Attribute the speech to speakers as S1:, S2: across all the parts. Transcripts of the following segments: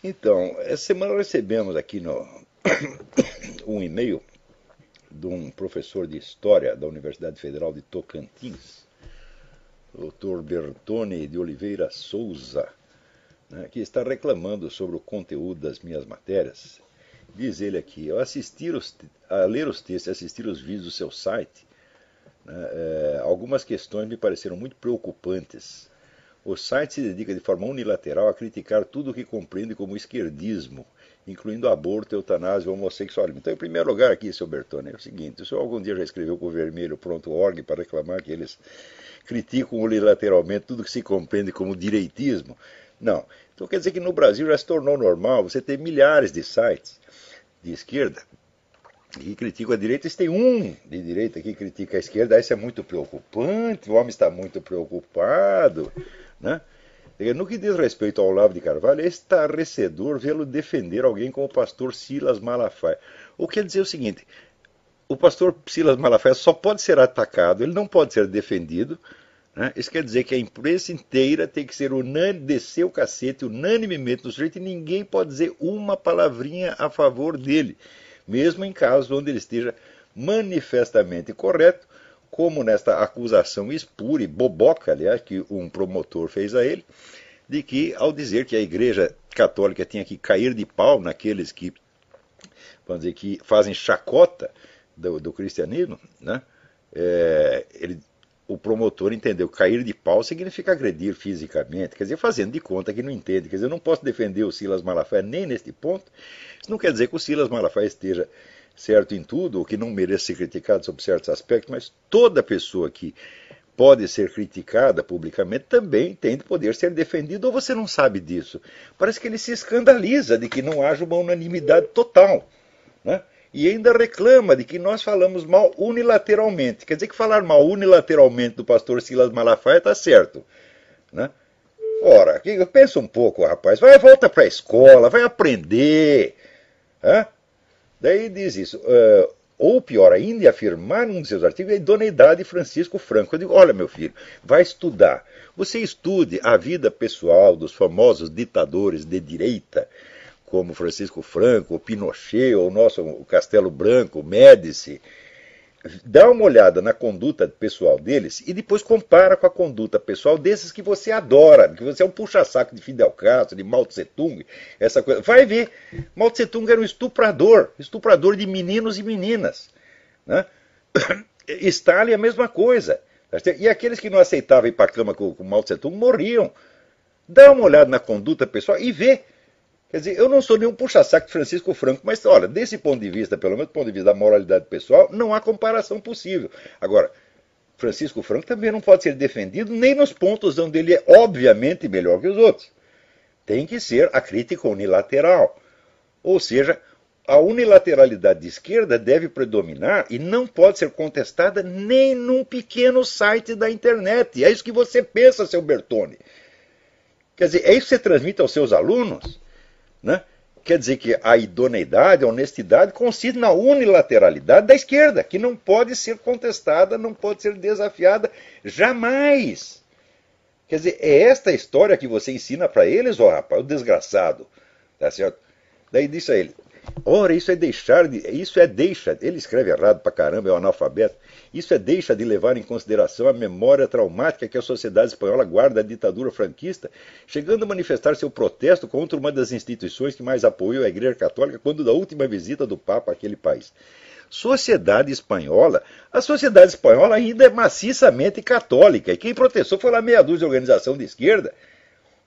S1: Então, essa semana recebemos aqui um e-mail de um professor de História da Universidade Federal de Tocantins, o Dr. Bertone de Oliveira Souza, né, que está reclamando sobre o conteúdo das minhas matérias. Diz ele aqui, ao ler os textos e assistir os vídeos do seu site, né, algumas questões me pareceram muito preocupantes. O site se dedica de forma unilateral a criticar tudo o que compreende como esquerdismo, incluindo aborto, eutanásia e homossexualismo. Então, em primeiro lugar aqui, seu Bertone, é o seguinte, o senhor algum dia já escreveu com o vermelho.org para reclamar que eles criticam unilateralmente tudo que se compreende como direitismo? Não. Então quer dizer que no Brasil já se tornou normal você ter milhares de sites de esquerda que criticam a direita. Tem um de direita que critica a esquerda. Isso é muito preocupante, o homem está muito preocupado, né? No que diz respeito ao Olavo de Carvalho, é estarrecedor vê-lo defender alguém como o pastor Silas Malafaia. O que quer dizer o seguinte, o pastor Silas Malafaia só pode ser atacado, ele não pode ser defendido, né? Isso quer dizer que a imprensa inteira tem que ser unânime, descer o cacete unanimemente no sujeito e ninguém pode dizer uma palavrinha a favor dele, mesmo em casos onde ele esteja manifestamente correto, como nesta acusação espúria e boboca, aliás, que um promotor fez a ele, de que, ao dizer que a Igreja Católica tinha que cair de pau naqueles que, vamos dizer, que fazem chacota do cristianismo, né? O promotor entendeu que cair de pau significa agredir fisicamente, quer dizer, fazendo de conta que não entende. Quer dizer, eu não posso defender o Silas Malafaia nem neste ponto. Isso não quer dizer que o Silas Malafaia esteja certo em tudo, ou que não mereça ser criticado sobre certos aspectos, mas toda pessoa que pode ser criticada publicamente também tem de poder ser defendido, ou você não sabe disso? Parece que ele se escandaliza de que não haja uma unanimidade total, né? E ainda reclama de que nós falamos mal unilateralmente. Quer dizer que falar mal unilateralmente do pastor Silas Malafaia está certo, né? Ora, pensa um pouco, rapaz. Volta para a escola, vai aprender. Né? Daí diz isso. Ou pior ainda, afirmar num de seus artigos a idoneidade de Francisco Franco. Eu digo, olha meu filho, vai estudar. Você estude a vida pessoal dos famosos ditadores de direita, como Francisco Franco, o Pinochet, ou o Castelo Branco, o Médici. Dá uma olhada na conduta pessoal deles e depois compara com a conduta pessoal desses que você adora, que você é um puxa-saco de Fidel Castro, de Mao Tse-tung, essa coisa. Vai ver, Mao Tse-tung era um estuprador de meninos e meninas, né? Stalin a mesma coisa. E aqueles que não aceitavam ir para a cama com Mao Tse-tung morriam. Dá uma olhada na conduta pessoal e vê. Quer dizer, eu não sou nenhum puxa-saco de Francisco Franco, mas, olha, desse ponto de vista, pelo menos do ponto de vista da moralidade pessoal, não há comparação possível. Agora, Francisco Franco também não pode ser defendido nem nos pontos onde ele é obviamente melhor que os outros. Tem que ser a crítica unilateral. Ou seja, a unilateralidade de esquerda deve predominar e não pode ser contestada nem num pequeno site da internet. É isso que você pensa, seu Bertone. Quer dizer, é isso que você transmite aos seus alunos? Né? Quer dizer que a idoneidade, a honestidade consiste na unilateralidade da esquerda, que não pode ser contestada, não pode ser desafiada jamais. Quer dizer, é esta história que você ensina para eles, ó rapaz, o desgraçado. Tá certo? Daí disse a ele, ora, ele escreve errado pra caramba, é um analfabeto, isso deixa de levar em consideração a memória traumática que a sociedade espanhola guarda da ditadura franquista, chegando a manifestar seu protesto contra uma das instituições que mais apoiou a Igreja Católica quando da última visita do Papa àquele país. A sociedade espanhola ainda é maciçamente católica, e quem protestou foi lá meia dúzia de organização de esquerda.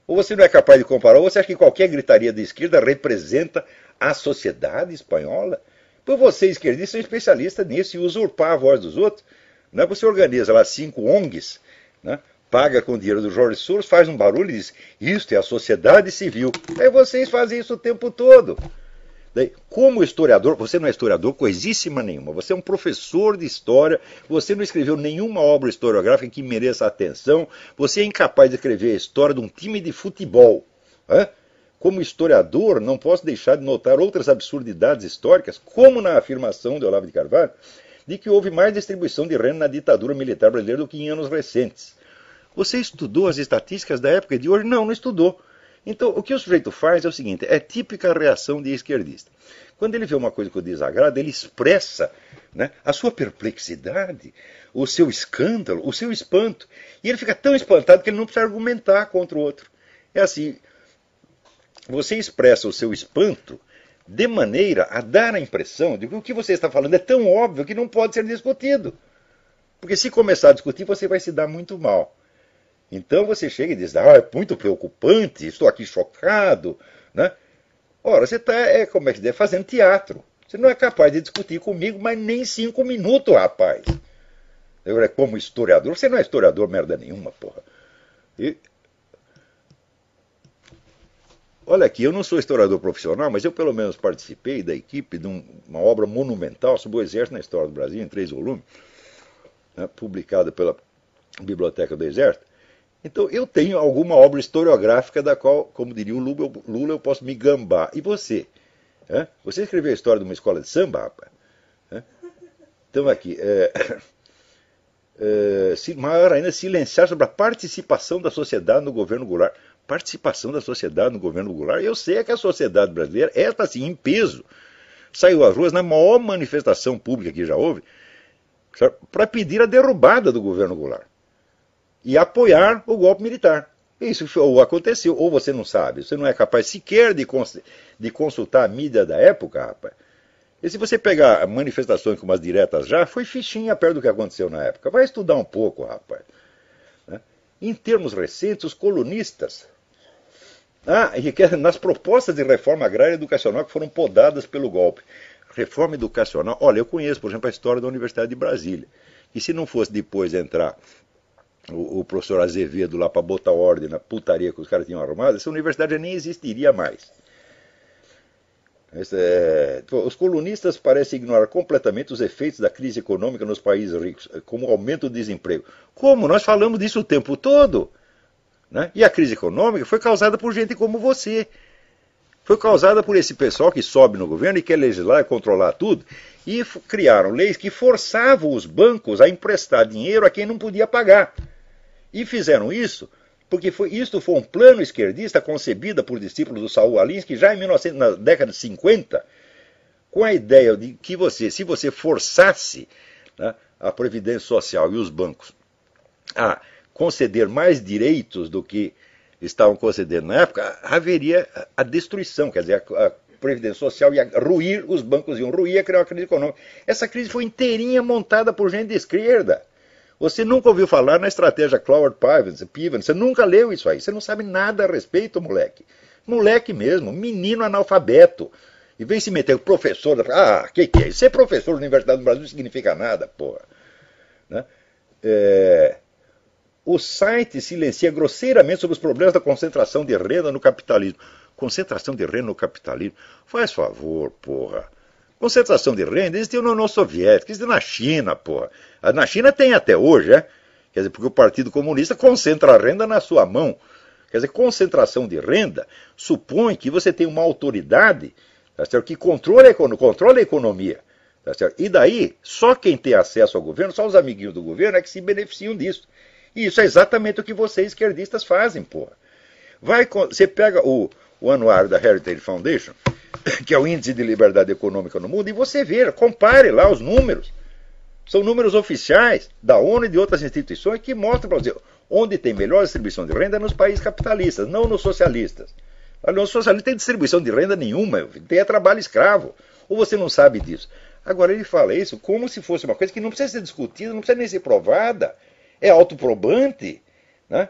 S1: Ou você não é capaz de comparar, ou você acha que qualquer gritaria de esquerda representa a sociedade espanhola? Pois você, esquerdista, são especialistas nisso, e usurpar a voz dos outros. Né? Você organiza lá 5 ONGs, né? Paga com o dinheiro do Jorge Soros, faz um barulho e diz, isto é a sociedade civil. Aí vocês fazem isso o tempo todo. Daí, como historiador, você não é historiador coisíssima nenhuma, você é um professor de história, você não escreveu nenhuma obra historiográfica que mereça atenção, você é incapaz de escrever a história de um time de futebol. Né? Como historiador, não posso deixar de notar outras absurdidades históricas, como na afirmação de Olavo de Carvalho, de que houve mais distribuição de renda na ditadura militar brasileira do que em anos recentes. Você estudou as estatísticas da época e de hoje? Não, não estudou. Então, o que o sujeito faz é o seguinte, é típica reação de esquerdista. Quando ele vê uma coisa que o desagrada, ele expressa, né, a sua perplexidade, o seu escândalo, o seu espanto. E ele fica tão espantado que ele não precisa argumentar contra o outro. É assim, você expressa o seu espanto de maneira a dar a impressão de que o que você está falando é tão óbvio que não pode ser discutido. Porque se começar a discutir, você vai se dar muito mal. Então você chega e diz, é muito preocupante, estou aqui chocado, né? Ora, você está, como é que diz, fazendo teatro. Você não é capaz de discutir comigo, mas nem 5 minutos, rapaz. Eu, como historiador, você não é historiador merda nenhuma, porra. E, olha aqui, eu não sou historiador profissional, mas eu pelo menos participei da equipe de uma obra monumental sobre o Exército na História do Brasil, em 3 volumes, né, publicada pela Biblioteca do Exército. Então eu tenho alguma obra historiográfica da qual, como diria o Lula, eu posso me gambar. E você? Você escreveu a história de uma escola de samba, rapaz? Então aqui, maior ainda, silenciar sobre a participação da sociedade no governo Goulart. Participação da sociedade no governo Goulart? Eu sei que a sociedade brasileira, esta assim, em peso, saiu às ruas na maior manifestação pública que já houve, para pedir a derrubada do governo Goulart e apoiar o golpe militar. Isso aconteceu, ou você não sabe, você não é capaz sequer de consultar a mídia da época, rapaz. E se você pegar manifestações como as diretas já, foi fichinha perto do que aconteceu na época. Vai estudar um pouco, rapaz. Em termos recentes, os colunistas, nas propostas de reforma agrária e educacional que foram podadas pelo golpe. Reforma educacional, olha, eu conheço, por exemplo, a história da Universidade de Brasília. E se não fosse depois entrar o professor Azevedo lá para botar ordem na putaria que os caras tinham arrumado, essa universidade já nem existiria mais. Os colunistas parecem ignorar completamente os efeitos da crise econômica nos países ricos, como o aumento do desemprego. Como? Nós falamos disso o tempo todo. Né? E a crise econômica foi causada por gente como você. Foi causada por esse pessoal que sobe no governo e quer legislar e controlar tudo. E criaram leis que forçavam os bancos a emprestar dinheiro a quem não podia pagar. E fizeram isso porque isto foi um plano esquerdista concebido por discípulos do Saul Alinsky já na década de 50, com a ideia de que se você forçasse, né, a Previdência Social e os bancos a conceder mais direitos do que estavam concedendo na época, haveria a destruição, quer dizer, a Previdência Social ia ruir, os bancos iam ruir, ia criar uma crise econômica. Essa crise foi inteirinha montada por gente de esquerda. Você nunca ouviu falar na estratégia Cloward Piven, você nunca leu isso aí, você não sabe nada a respeito, moleque. Moleque mesmo, menino analfabeto. E vem se meter com professor, que é isso? Ser professor da Universidade do Brasil não significa nada, porra. Né? O site silencia grosseiramente sobre os problemas da concentração de renda no capitalismo. Concentração de renda no capitalismo? Faz favor, porra. Concentração de renda existiu na União Soviética, existiu na China, porra. Na China tem até hoje, Quer dizer, porque o Partido Comunista concentra a renda na sua mão. Quer dizer, concentração de renda supõe que você tem uma autoridade, tá certo, que controla a economia. Tá certo? E daí, só quem tem acesso ao governo, só os amiguinhos do governo é que se beneficiam disso. E isso é exatamente o que vocês esquerdistas fazem, porra. Você pega o anuário da Heritage Foundation, que é o índice de liberdade econômica no mundo, e você vê, compare lá os números. São números oficiais da ONU e de outras instituições que mostram para você onde tem melhor distribuição de renda é nos países capitalistas, não nos socialistas. Nos socialistas não tem distribuição de renda nenhuma, tem trabalho escravo. Ou você não sabe disso? Agora ele fala isso como se fosse uma coisa que não precisa ser discutida, não precisa nem ser provada, é autoprobante, né?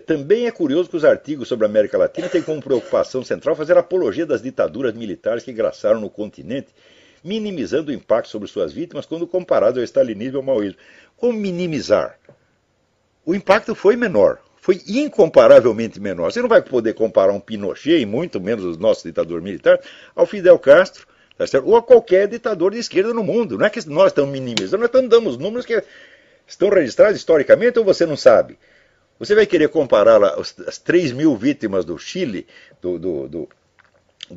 S1: Também é curioso que os artigos sobre a América Latina têm como preocupação central fazer apologia das ditaduras militares que graçaram no continente, minimizando o impacto sobre suas vítimas quando comparado ao stalinismo e ao maoísmo. Como minimizar? O impacto foi menor, foi incomparavelmente menor. Você não vai poder comparar um Pinochet, e muito menos os nossos ditadores militares, ao Fidel Castro, tá certo? Ou a qualquer ditador de esquerda no mundo. Não é que nós estamos minimizando, nós estamos dando os números que estão registrados historicamente ou você não sabe? Você vai querer comparar as 3 mil vítimas do Chile, do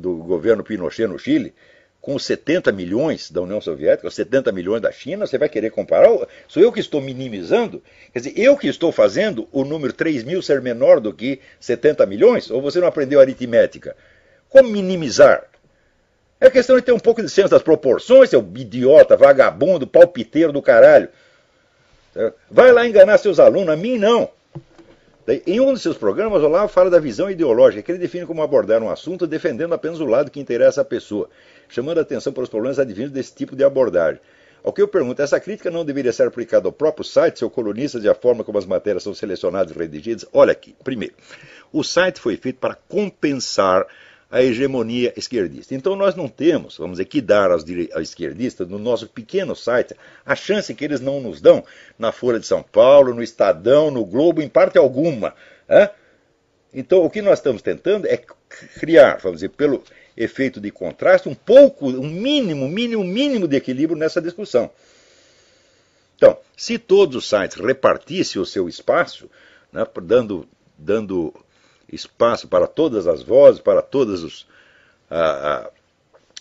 S1: governo Pinochet no Chile, com os 70 milhões da União Soviética, os 70 milhões da China, você vai querer comparar? Sou eu que estou minimizando? Quer dizer, eu que estou fazendo o número 3.000 ser menor do que 70 milhões? Ou você não aprendeu aritmética? Como minimizar? É questão de ter um pouco de senso das proporções, seu idiota, vagabundo, palpiteiro do caralho. Vai lá enganar seus alunos, a mim não. Em um dos seus programas, o Olavo fala da visão ideológica, que ele define como abordar um assunto defendendo apenas o lado que interessa à pessoa, chamando a atenção para os problemas advindos desse tipo de abordagem. Ao que eu pergunto, essa crítica não deveria ser aplicada ao próprio site, seu colunista, e à forma como as matérias são selecionadas e redigidas? Olha aqui, primeiro, o site foi feito para compensar a hegemonia esquerdista. Então nós não temos, vamos dizer, que dar aos esquerdistas, no nosso pequeno site, a chance que eles não nos dão na Folha de São Paulo, no Estadão, no Globo, em parte alguma. Então o que nós estamos tentando é criar, vamos dizer, pelo efeito de contraste, um pouco, um mínimo de equilíbrio nessa discussão. Então, se todos os sites repartissem o seu espaço, né, dando espaço para todas as vozes, para todas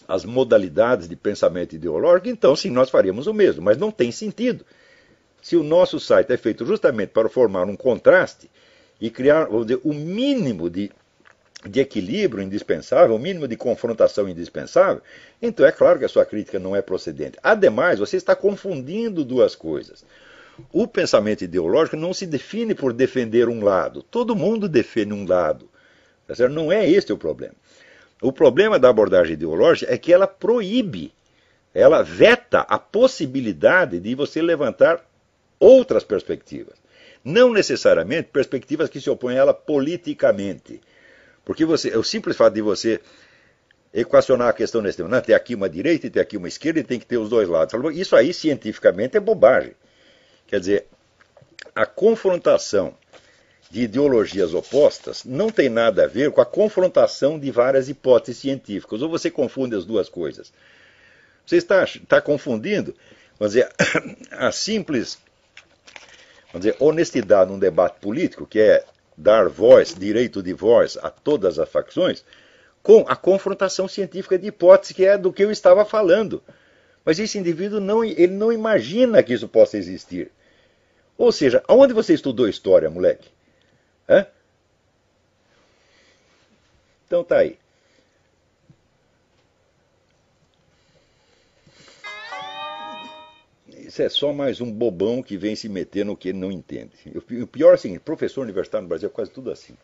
S1: as modalidades de pensamento ideológico, então sim, nós faríamos o mesmo, mas não tem sentido. Se o nosso site é feito justamente para formar um contraste e criar, vamos dizer, o mínimo de equilíbrio indispensável, o mínimo de confrontação indispensável, então é claro que a sua crítica não é procedente. Ademais, você está confundindo duas coisas. O pensamento ideológico não se define por defender um lado. Todo mundo defende um lado. Tá certo? Não é este o problema. O problema da abordagem ideológica é que ela proíbe, ela veta a possibilidade de você levantar outras perspectivas. Não necessariamente perspectivas que se opõem a ela politicamente. Porque o simples fato de você equacionar a questão nesse tema, tem aqui uma direita e tem aqui uma esquerda e tem que ter os dois lados. Isso aí, cientificamente, é bobagem. Quer dizer, a confrontação de ideologias opostas não tem nada a ver com a confrontação de várias hipóteses científicas. Ou você confunde as duas coisas. Você está confundindo, vamos dizer, a simples, vamos dizer, honestidade num debate político, que é dar voz, direito de voz a todas as facções, com a confrontação científica de hipóteses, que é do que eu estava falando. Mas esse indivíduo ele não imagina que isso possa existir. Ou seja, aonde você estudou história, moleque? Então tá aí. Isso é só mais um bobão que vem se meter no que ele não entende. O pior é o seguinte, professor universitário no Brasil é quase tudo assim.